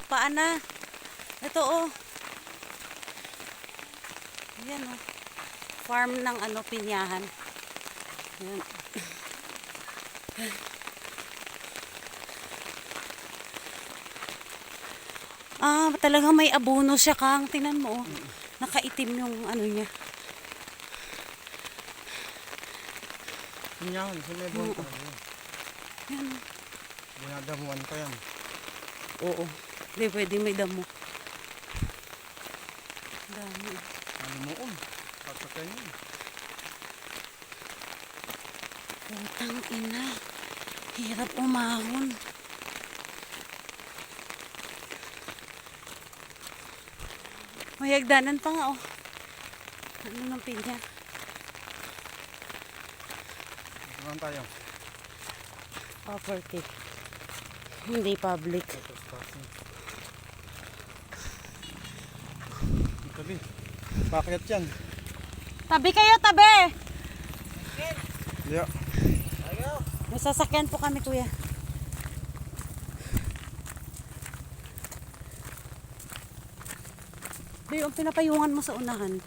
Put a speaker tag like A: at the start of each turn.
A: paan na. Ito oh. Yan oh. Farm ng ano, pinyahan. Yan. Talagang may abono siya, Kang. Tingnan mo oh. Nakaitim yung ano niya.
B: Pinyahan, sa may buwan pa.
A: Yan oh.
B: Dinadamuan pa yan.
A: Oo. Hindi pwede may damo. Dami.
B: Ano mo on? Pagpatay yun.
A: Putang ina. Hirap umahon. May hagdanan pa nga oh. Ano ng pinya?
B: Saan tayo?
A: Property. Hindi public.
B: Tabi. Bakit yan?
A: Tabi kayo, tabi!
B: Yeah.
A: May sasakyan po kami, kuya. Yung pinapayungan mo sa unahan.